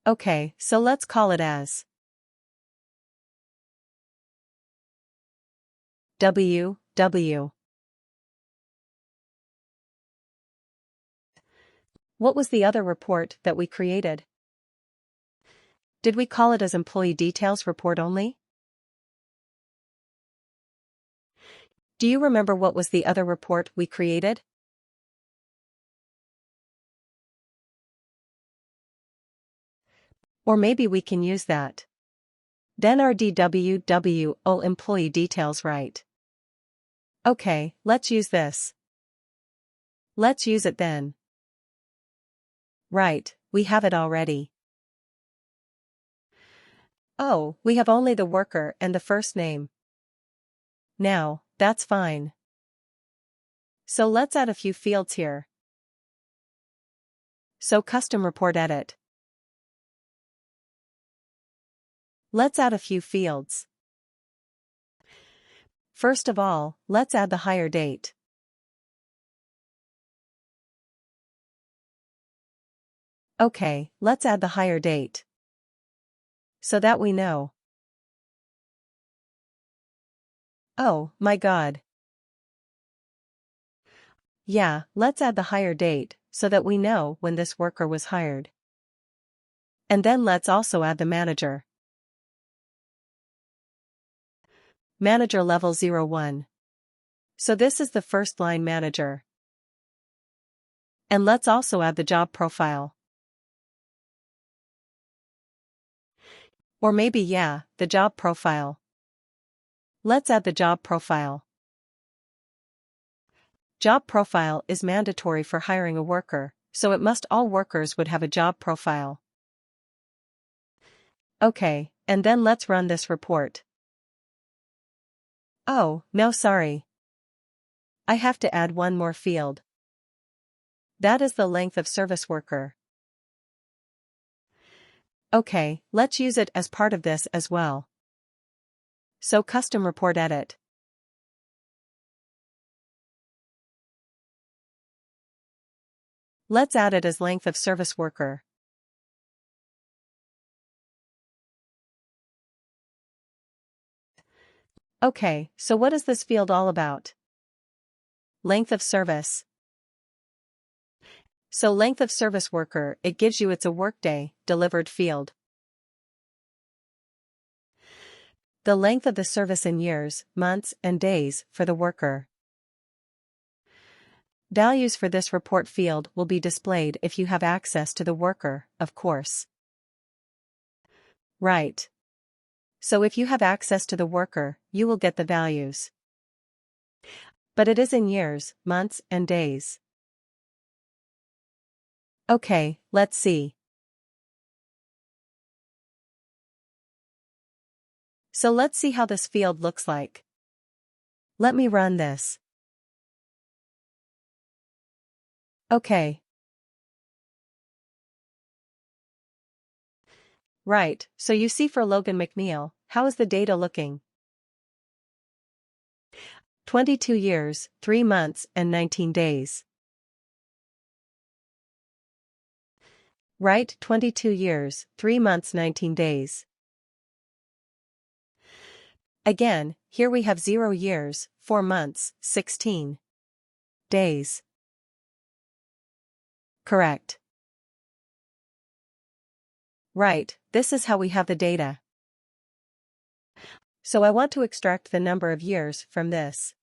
Okay, so let's call it as W. What was the other report that we created? Did we call it as Employee Details Report only? Do you remember what was the other report we created? Or maybe we can use that. Then our DWWO employee details, right? Okay, let's use this. Let's use it then. Right, we have it already. Oh, we have only the worker and the first name. Now, that's fine. So let's add a few fields here. So custom report edit. Let's add a few fields. First of all, let's add the hire date. Okay, let's add the hire date. So that we know. Oh, my God. Yeah, let's add the hire date, so that we know when this worker was hired. And then let's also add the manager. Manager level 01. So this is the first line manager. And let's also add the job profile. Or maybe the job profile. Let's add the job profile. Job profile is mandatory for hiring a worker, so all workers would have a job profile. Okay, and then let's run this report. Oh, no, sorry. I have to add one more field. That is the length of service worker. Okay, let's use it as part of this as well. So custom report edit. Let's add it as length of service worker. Okay, so what is this field all about? Length of service. So length of service worker, it gives you it's a workday, delivered field. The length of the service in years, months, and days for the worker. Values for this report field will be displayed if you have access to the worker, of course. Right. So if you have access to the worker, you will get the values. But it is in years, months, and days. Okay, let's see. So let's see how this field looks like. Let me run this. Okay. Right, so you see for Logan McNeil, how is the data looking? 22 years, 3 months, and 19 days. Right, 22 years, 3 months, 19 days. Again, here we have 0 years, 4 months, 16 days. Correct. Right, this is how we have the data. So I want to extract the number of years from this.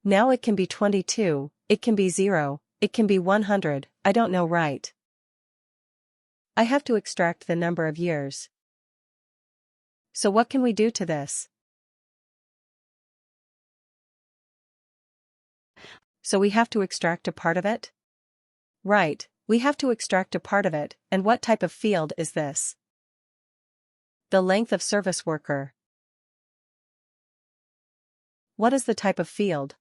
Now it can be 22, it can be 0, it can be 100, I don't know, right? I have to extract the number of years. So what can we do to this? So we have to extract a part of it? Right, we have to extract a part of it, and what type of field is this? The length of service worker. What is the type of field?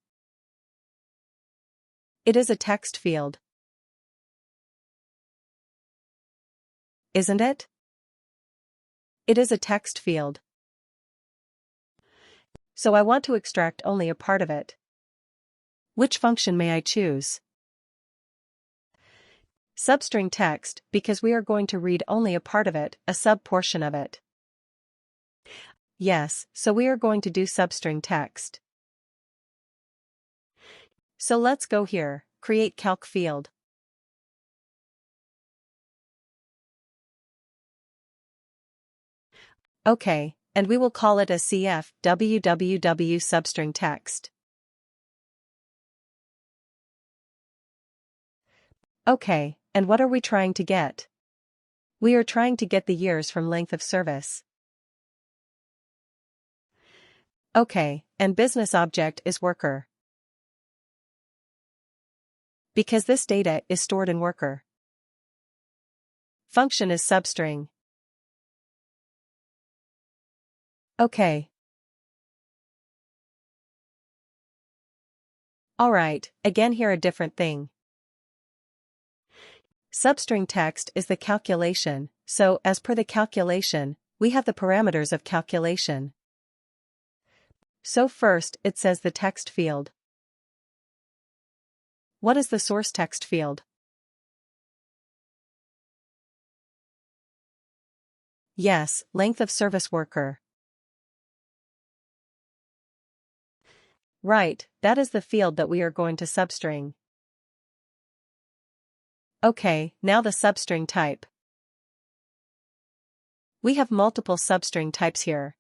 It is a text field. Isn't it? It is a text field. So I want to extract only a part of it. Which function may I choose? Substring text, because we are going to read only a part of it, a sub-portion of it. Yes, so we are going to do substring text. So let's go here, create calc field. Okay, and we will call it a CF www substring text. Okay, and what are we trying to get? We are trying to get the years from length of service. Okay, and business object is worker. Because this data is stored in worker. Function is substring. Okay. Alright, again here a different thing. Substring text is the calculation, so as per the calculation, we have the parameters of calculation. So first it says the text field. What is the source text field? Yes, length of service worker. Right, that is the field that we are going to substring. Okay, now the substring type. We have multiple substring types here.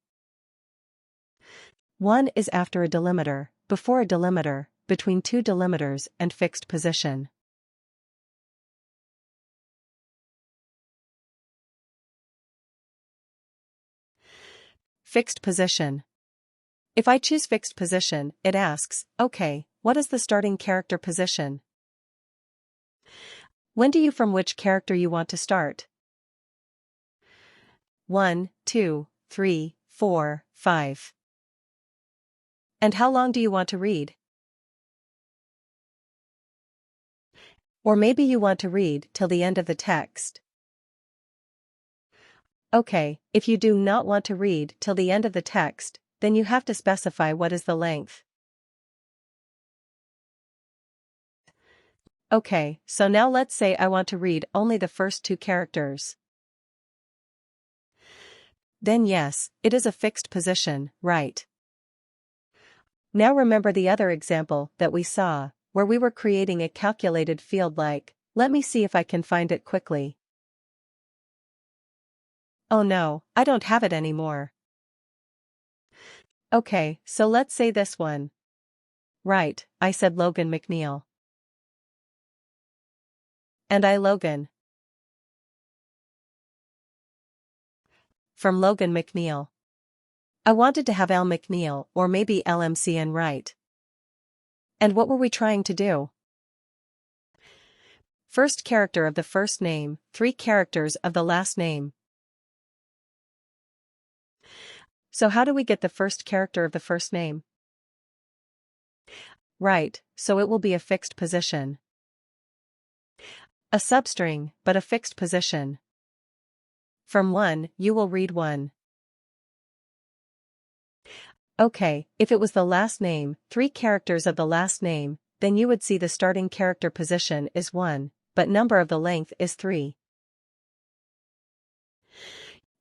One is after a delimiter, before a delimiter, between two delimiters, and fixed position. Fixed position. If I choose fixed position, it asks, okay, what is the starting character position? When do you from which character you want to start? 1, 2, 3, 4, 5. And how long do you want to read? Or maybe you want to read till the end of the text. Okay, if you do not want to read till the end of the text, then you have to specify what is the length. Okay, so now let's say I want to read only the first two characters. Then yes, it is a fixed position, right? Now remember the other example that we saw, where we were creating a calculated field like, let me see if I can find it quickly. Oh no, I don't have it anymore. Okay, so let's say this one. Right, I said Logan McNeil. And I Logan. From Logan McNeil. I wanted to have L McNeil or maybe LMCN right. And what were we trying to do? First character of the first name, 3 characters of the last name. So how do we get the first character of the first name? Right, so it will be a fixed position. A substring, but a fixed position. From 1, you will read 1. Okay, if it was the last name, 3 characters of the last name, then you would see the starting character position is 1, but number of the length is 3.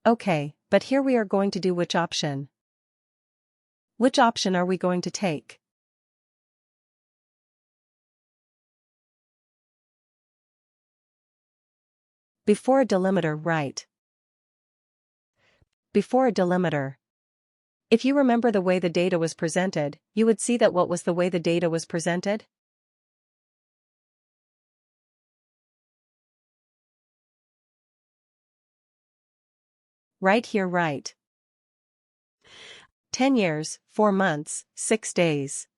Okay, but here we are going to do which option? Which option are we going to take? Before a delimiter, right? Before a delimiter. If you remember the way the data was presented, you would see that what was the way the data was presented? Right here, right. 10 years, 4 months, 6 days.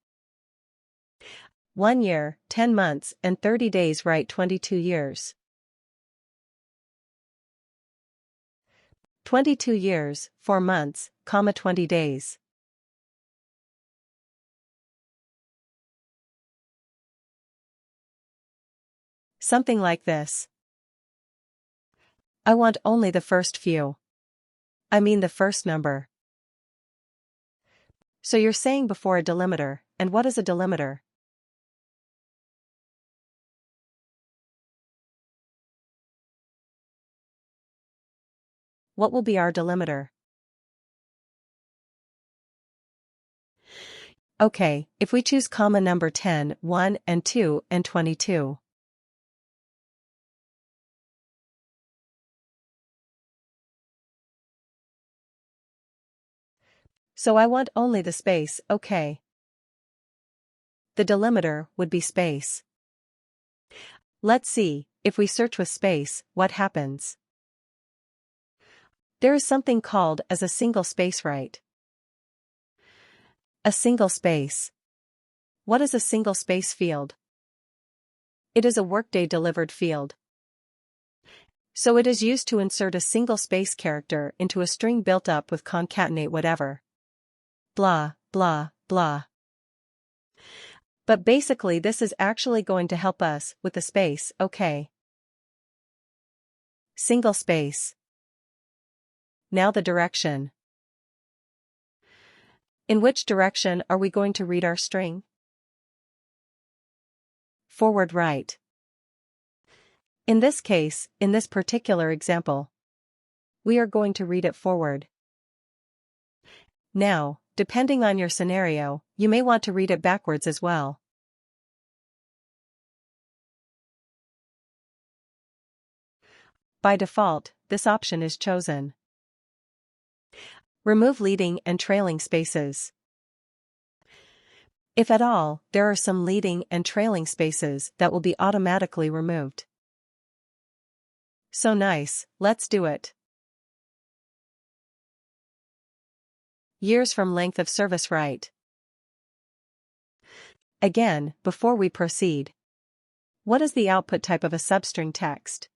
1 year, 10 months, and 30 days, right? 22 years. 22 years, 4 months, 20 days. Something like this. I want only the first few. I mean the first number. So you're saying before a delimiter, and what is a delimiter? What will be our delimiter? Okay, if we choose comma number 10, 1 and 2 and 22. So I want only the space, okay. The delimiter would be space. Let's see, if we search with space, what happens? There is something called as a single space, right? A single space. What is a single space field? It is a Workday delivered field. So it is used to insert a single space character into a string built up with concatenate whatever. Blah, blah, blah. But basically this is actually going to help us with the space, okay. Single space. Now the direction. In which direction are we going to read our string? Forward right. In this case, in this particular example, we are going to read it forward. Now, depending on your scenario, you may want to read it backwards as well. By default, this option is chosen. Remove leading and trailing spaces. If at all, there are some leading and trailing spaces that will be automatically removed. So nice, let's do it. Years from length of service right. Again, before we proceed, what is the output type of a substring text?